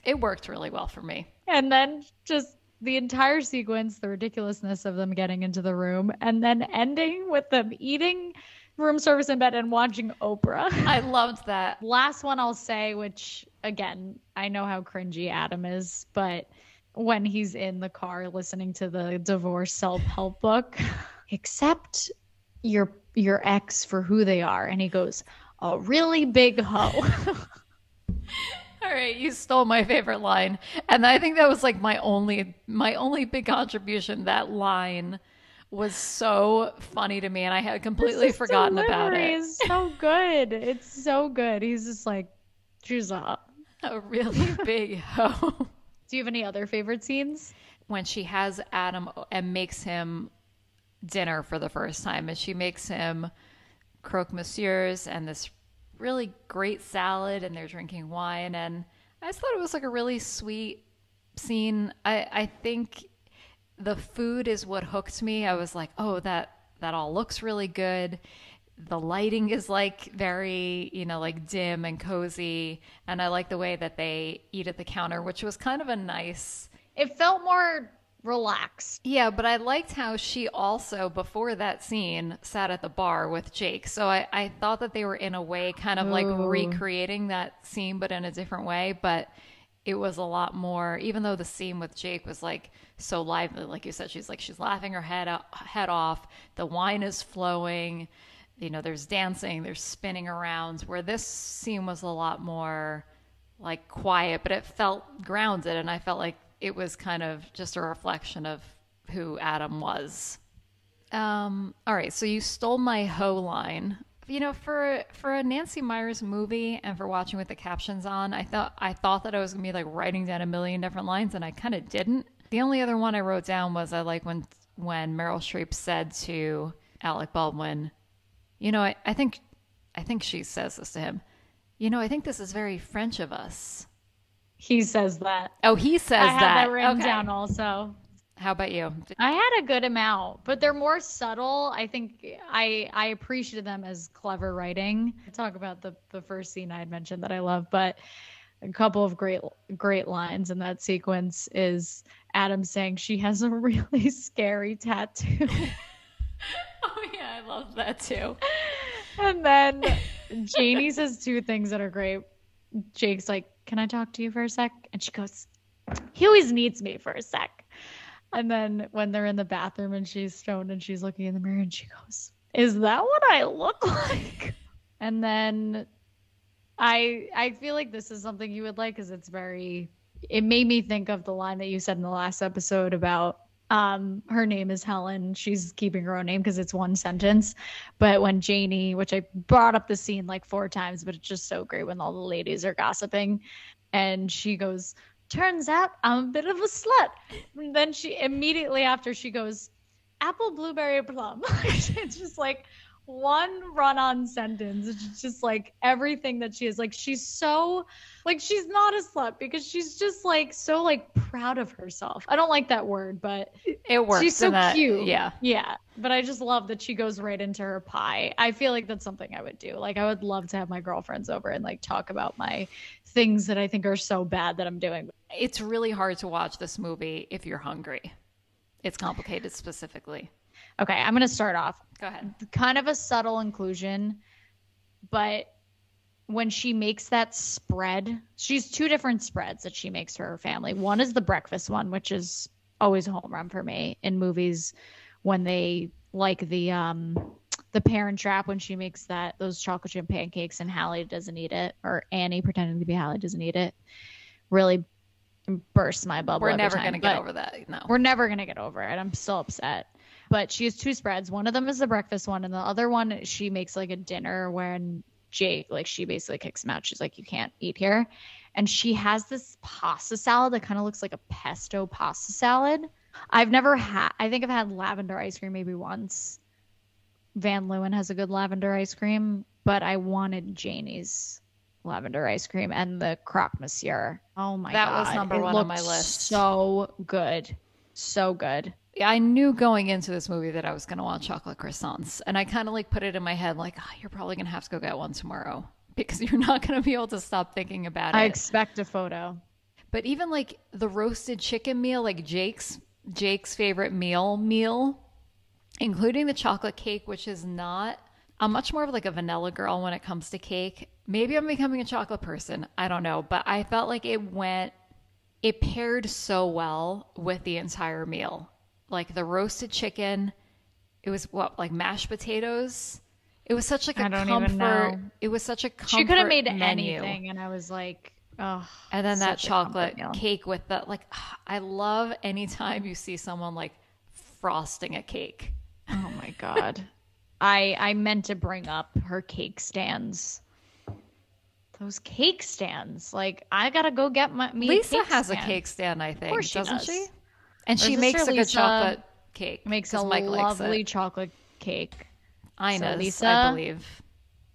[SPEAKER 2] It worked really well for me.
[SPEAKER 1] And then just the entire sequence, the ridiculousness of them getting into the room, and then ending with them eating room service in bed and watching Oprah.
[SPEAKER 2] I loved that.
[SPEAKER 1] Last one I'll say, which again, I know how cringy Adam is, but when he's in the car listening to the divorce self-help book, accept your ex for who they are. And he goes, a really big hoe.
[SPEAKER 2] All right, you stole my favorite line. And I think that was like my only big contribution. That line was so funny to me, and I had completely forgotten about it.
[SPEAKER 1] It's so good. It's so good. He's just like, she's a
[SPEAKER 2] really big hoe.
[SPEAKER 1] Do you have any other favorite scenes?
[SPEAKER 2] When she has Adam and makes him dinner for the first time, and she makes him croque monsieurs and this really great salad, and they're drinking wine, and I just thought it was like a really sweet scene. I think the food is what hooked me. I was like, oh, that all looks really good. The lighting is like very, you know, like dim and cozy, and I like the way that they eat at the counter, which was kind of a nice.
[SPEAKER 1] It felt more relaxed.
[SPEAKER 2] Yeah, but I liked how she also, before that scene, sat at the bar with Jake. So I thought that they were in a way kind of like recreating that scene, but in a different way. But it was a lot more, even though the scene with Jake was like so lively, like you said, she's laughing her head off. The wine is flowing. You know, there's dancing, there's spinning around, where this scene was a lot more like quiet, but it felt grounded. And I felt like it was kind of just a reflection of who Adam was. All right, so you stole my hoe line. You know, for a Nancy Meyers movie and for watching with the captions on, I thought that I was gonna be like writing down a million different lines, and I kind of didn't. The only other one I wrote down was I like when Meryl Streep said to Alec Baldwin, you know, I think she says this to him. You know, I think this is very French of us.
[SPEAKER 1] He says that.
[SPEAKER 2] Oh, he says that. I
[SPEAKER 1] had that written down also.
[SPEAKER 2] How about you?
[SPEAKER 1] I had a good amount, but they're more subtle. I think I appreciated them as clever writing. I'll talk about the first scene I had mentioned that I love, but a couple of great lines in that sequence is Adam saying she has a really scary tattoo.
[SPEAKER 2] Oh yeah, I love that too.
[SPEAKER 1] And then Janie says two things that are great. Jake's like, can I talk to you for a sec? And she goes, he always needs me for a sec. And then when they're in the bathroom and she's stoned and she's looking in the mirror and she goes, is that what I look like? And then I feel like this is something you would like because it made me think of the line that you said in the last episode about her name is Helen. She's keeping her own name because it's one sentence. But when Janie, which I brought up the scene like 4 times, but it's just so great when all the ladies are gossiping. And she goes, turns out I'm a bit of a slut. And then she immediately after she goes, apple, blueberry, plum. It's just like, one run-on sentence. It's just like everything that she is. Like she's so like she's not a slut because she's just like so like proud of herself. I don't like that word, but
[SPEAKER 2] It works.
[SPEAKER 1] she's so cute.
[SPEAKER 2] Yeah.
[SPEAKER 1] Yeah. But I just love that she goes right into her pie. I feel like that's something I would do. Like I would love to have my girlfriends over and like talk about my things that I think are so bad that I'm doing.
[SPEAKER 2] It's really hard to watch this movie if you're hungry. It's complicated specifically.
[SPEAKER 1] Okay, I'm going to start off.
[SPEAKER 2] Go ahead.
[SPEAKER 1] Kind of a subtle inclusion, but when she makes that spread, she's two different spreads that she makes for her family. One is the breakfast one, which is always a home run for me in movies when they like the Parent Trap, when she makes those chocolate chip pancakes and Hallie doesn't eat it, or Annie pretending to be Hallie doesn't eat it. Really bursts my bubble.
[SPEAKER 2] We're never going to get over that. No.
[SPEAKER 1] We're never going to get over it. I'm still upset. But she has two spreads. One of them is the breakfast one, and the other one she makes like a dinner when Jake, like she basically kicks him out. She's like, you can't eat here. And she has this pasta salad that kind of looks like a pesto pasta salad. I think I've had lavender ice cream maybe once. Van Leeuwen has a good lavender ice cream, but I wanted Janie's lavender ice cream and the croque monsieur. Oh my God.
[SPEAKER 2] That was number one on my list.
[SPEAKER 1] So good. So good.
[SPEAKER 2] Yeah, I knew going into this movie that I was going to want chocolate croissants. And I kind of like put it in my head like, oh, you're probably going to have to go get one tomorrow because you're not going to be able to stop thinking about it.
[SPEAKER 1] I expect a photo.
[SPEAKER 2] But even like the roasted chicken meal, like Jake's favorite meal, including the chocolate cake, which is not, I'm much more of like a vanilla girl when it comes to cake. Maybe I'm becoming a chocolate person. I don't know. But I felt like it paired so well with the entire meal. Like the roasted chicken, it was like mashed potatoes. It was such like a comfort. It was such a comfort.
[SPEAKER 1] She could have made
[SPEAKER 2] menu.
[SPEAKER 1] anything, and I was like, oh.
[SPEAKER 2] And then that chocolate cake with the like. I love anytime you see someone like frosting a cake.
[SPEAKER 1] Oh my God, I meant to bring up her cake stands. Those cake stands, like I gotta go get me.
[SPEAKER 2] Lisa has a cake stand, I think, doesn't she? And she makes a good chocolate cake.
[SPEAKER 1] Makes a lovely chocolate cake.
[SPEAKER 2] Ines,
[SPEAKER 1] Lisa,
[SPEAKER 2] I believe.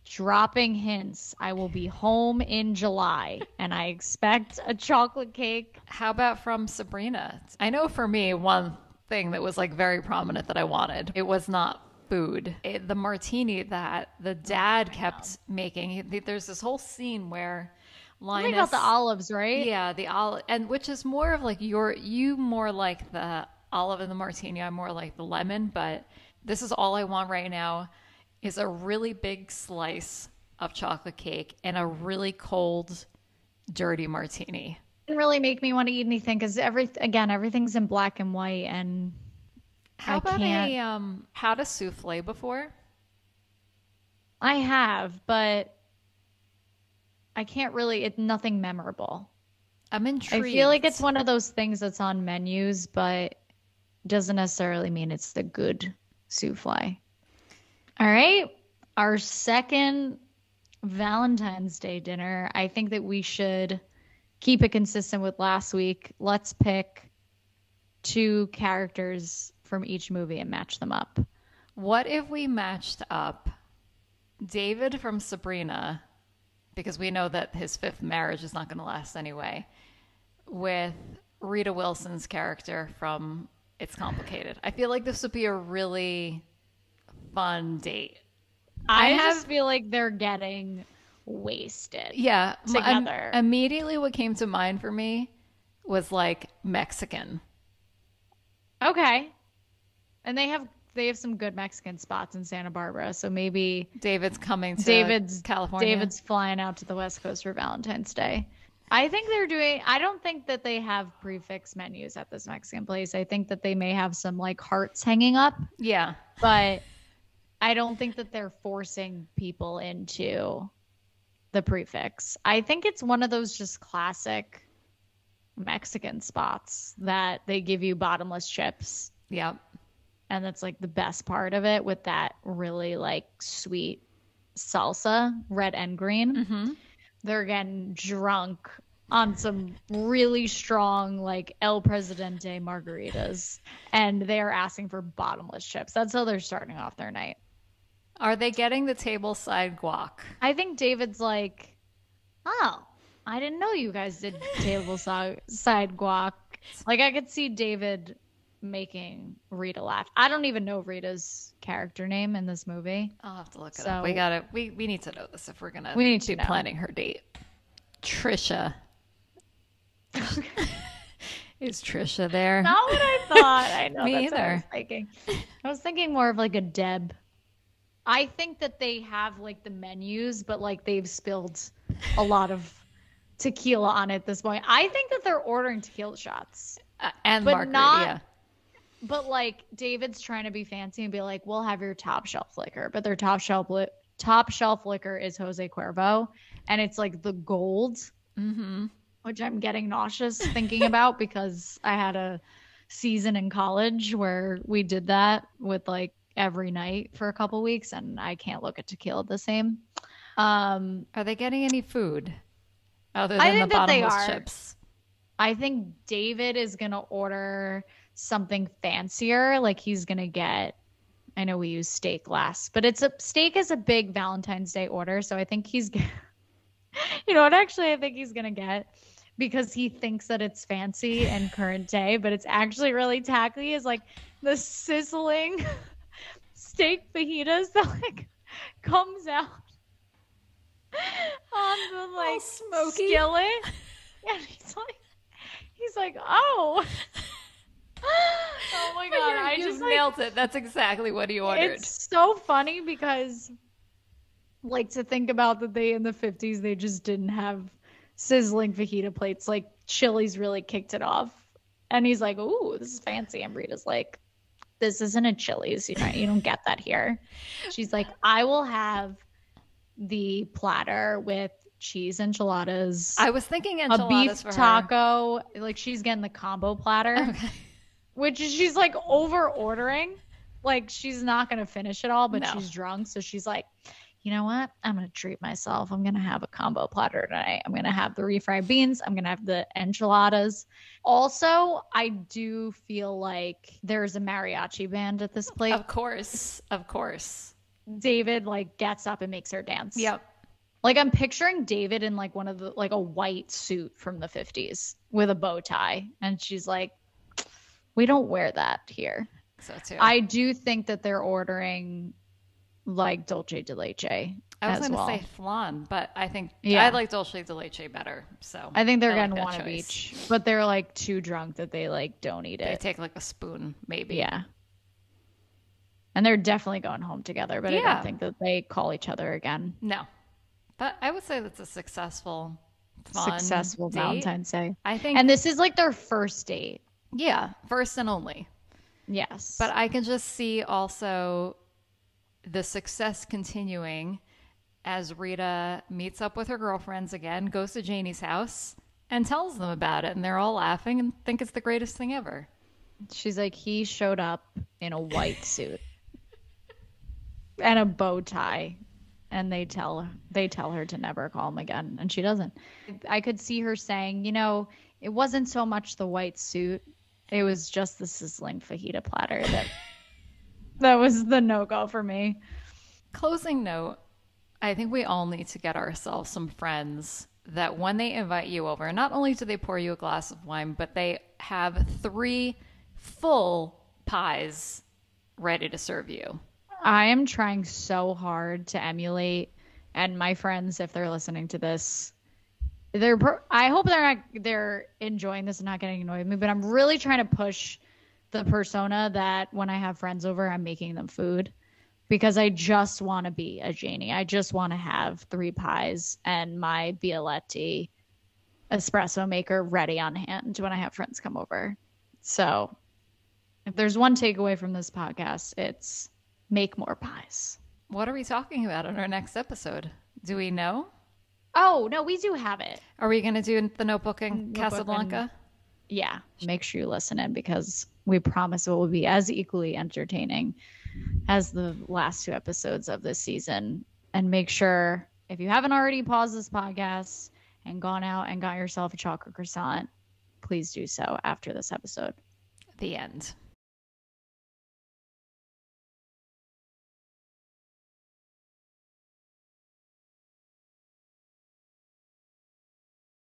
[SPEAKER 1] Dropping hints. I will be home in July, and I expect a chocolate cake.
[SPEAKER 2] How about from Sabrina? I know for me, one thing that was like very prominent that I wanted, it was not food. The martini that the dad kept making. There's this whole scene where Linus,
[SPEAKER 1] about the olives, right?
[SPEAKER 2] Yeah, the olive, and which is more of like you more like the olive in the martini. I'm more like the lemon, but this is all I want right now is a really big slice of chocolate cake and a really cold, dirty martini.
[SPEAKER 1] It didn't really make me want to eat anything because everything's in black and white, and
[SPEAKER 2] how about had a souffle before?
[SPEAKER 1] I have, but I can't really, it's nothing memorable.
[SPEAKER 2] I'm intrigued.
[SPEAKER 1] I feel like it's one of those things that's on menus, but doesn't necessarily mean it's the good souffle. All right. Our second Valentine's Day dinner, I think that we should keep it consistent with last week. Let's pick two characters from each movie and match them up.
[SPEAKER 2] What if we matched up David from Sabrina, because we know that his fifth marriage is not going to last anyway, with Rita Wilson's character from It's Complicated? I feel like this would be a really fun date.
[SPEAKER 1] I just feel like they're getting wasted.
[SPEAKER 2] Yeah.
[SPEAKER 1] Together.
[SPEAKER 2] Immediately what came to mind for me was like Mexican.
[SPEAKER 1] Okay. And they have some good Mexican spots in Santa Barbara, so maybe
[SPEAKER 2] David's coming to California.
[SPEAKER 1] David's flying out to the West Coast for Valentine's Day. I don't think that they have prefix menus at this Mexican place. I think that they may have some like hearts hanging up.
[SPEAKER 2] Yeah.
[SPEAKER 1] But I don't think that they're forcing people into the prefix. I think it's one of those just classic Mexican spots that they give you bottomless chips.
[SPEAKER 2] Yep.
[SPEAKER 1] And that's like the best part of it, with that really like sweet salsa, red and green.
[SPEAKER 2] Mm-hmm.
[SPEAKER 1] They're getting drunk on some really strong like El Presidente margaritas, and they're asking for bottomless chips. That's how they're starting off their night.
[SPEAKER 2] Are they getting the tableside guac?
[SPEAKER 1] I think David's like, oh, I didn't know you guys did table side guac. Like I could see David making Rita laugh. I don't even know Rita's character name in this movie.
[SPEAKER 2] I'll have to look it
[SPEAKER 1] So
[SPEAKER 2] up. We need to know this if we're gonna
[SPEAKER 1] we need to
[SPEAKER 2] be
[SPEAKER 1] know.
[SPEAKER 2] planning her date. Trisha. Is Trisha there?
[SPEAKER 1] Not what I thought. I know
[SPEAKER 2] Me
[SPEAKER 1] that's what I was
[SPEAKER 2] either.
[SPEAKER 1] thinking. I was thinking more of like a Deb. I think that they have like the menus, but like they've spilled a lot of tequila on it at this point. I think that they're ordering tequila shots.
[SPEAKER 2] And
[SPEAKER 1] But
[SPEAKER 2] margarita.
[SPEAKER 1] not- But like David's trying to be fancy and be like, we'll have your top shelf liquor. But their top shelf liquor is Jose Cuervo. And it's like the gold, which I'm getting nauseous thinking about because I had a season in college where we did that with like every night for a couple weeks and I can't look at tequila the same.
[SPEAKER 2] Are they getting any food other
[SPEAKER 1] I
[SPEAKER 2] than the
[SPEAKER 1] think that they
[SPEAKER 2] bottomless
[SPEAKER 1] are.
[SPEAKER 2] chips?
[SPEAKER 1] I think David is going to order something fancier. Like he's going to get, I know we used steak last, but steak is a big Valentine's Day order. So I think you know what actually I think he's going to get because he thinks that it's fancy and current day, but it's actually really tacky is like the sizzling steak fajitas that like comes out on the like
[SPEAKER 2] smoky.
[SPEAKER 1] skillet. And he's like, oh. Oh my God. I
[SPEAKER 2] You've
[SPEAKER 1] just like,
[SPEAKER 2] nailed it. That's exactly what he ordered.
[SPEAKER 1] it's so funny because like to think about that they in the 50s, they just didn't have sizzling fajita plates. Like Chili's really kicked it off. And he's like, ooh, this is fancy. And Rita's like, this isn't a Chili's. You don't get that here. She's like, I will have the platter with cheese enchiladas.
[SPEAKER 2] I was thinking
[SPEAKER 1] A
[SPEAKER 2] enchiladas
[SPEAKER 1] beef
[SPEAKER 2] for her.
[SPEAKER 1] taco. Like she's getting the combo platter,
[SPEAKER 2] Okay.
[SPEAKER 1] which is she's like over ordering. Like she's not going to finish it all, but
[SPEAKER 2] No.
[SPEAKER 1] she's drunk. So she's like, you know what? I'm going to treat myself. I'm going to have a combo platter tonight. I'm going to have the refried beans. I'm going to have the enchiladas. Also, I do feel like there's a mariachi band at this place.
[SPEAKER 2] Of course. Of course.
[SPEAKER 1] David like gets up and makes her dance.
[SPEAKER 2] Yep.
[SPEAKER 1] Like I'm picturing David in like one of the like a white suit from the 50s with a bow tie. And she's like, we don't wear that here.
[SPEAKER 2] So too.
[SPEAKER 1] I do think that they're ordering like dulce de leche
[SPEAKER 2] I was
[SPEAKER 1] as
[SPEAKER 2] going to
[SPEAKER 1] well.
[SPEAKER 2] say flan, but I think
[SPEAKER 1] Yeah.
[SPEAKER 2] I like dulce de leche better. So
[SPEAKER 1] I think they're
[SPEAKER 2] like
[SPEAKER 1] getting
[SPEAKER 2] that
[SPEAKER 1] one of
[SPEAKER 2] choice.
[SPEAKER 1] each, but they're like too drunk that they like don't eat
[SPEAKER 2] They
[SPEAKER 1] it.
[SPEAKER 2] take like a spoon, maybe.
[SPEAKER 1] Yeah. And they're definitely going home together, but I
[SPEAKER 2] Yeah.
[SPEAKER 1] don't think that they call each other again.
[SPEAKER 2] No. But I would say that's a successful, fun
[SPEAKER 1] Successful
[SPEAKER 2] date.
[SPEAKER 1] Valentine's Day.
[SPEAKER 2] I think,
[SPEAKER 1] And this is like their first date.
[SPEAKER 2] yeah, first and only.
[SPEAKER 1] Yes.
[SPEAKER 2] But I can just see also the success continuing as Rita meets up with her girlfriends again, goes to Janie's house, and tells them about it. And they're all laughing and think it's the greatest thing ever.
[SPEAKER 1] She's like, he showed up in a white suit and a bow tie. And they tell her to never call him again. And she doesn't. I could see her saying, you know, it wasn't so much the white suit. It was just the sizzling fajita platter that was the no-go for me.
[SPEAKER 2] Closing note, I think we all need to get ourselves some friends that when they invite you over, not only do they pour you a glass of wine, but they have 3 full pies ready to serve you.
[SPEAKER 1] I am trying so hard to emulate, and my friends, if they're listening to this, I hope they're enjoying this and not getting annoyed with me, but I'm really trying to push the persona that when I have friends over, I'm making them food because I just want to be a Janie. I just want to have 3 pies and my Bialetti espresso maker ready on hand when I have friends come over. So if there's one takeaway from this podcast, it's make more pies.
[SPEAKER 2] What are we talking about in our next episode? Do we know?
[SPEAKER 1] Oh, no, we do have it.
[SPEAKER 2] Are we going to do The Notebook and
[SPEAKER 1] Notebook
[SPEAKER 2] Casablanca?
[SPEAKER 1] Yeah. Make sure you listen in because we promise it will be as equally entertaining as the last 2 episodes of this season. And make sure, if you haven't already paused this podcast and gone out and got yourself a chocolate croissant, please do so after this episode.
[SPEAKER 2] The end.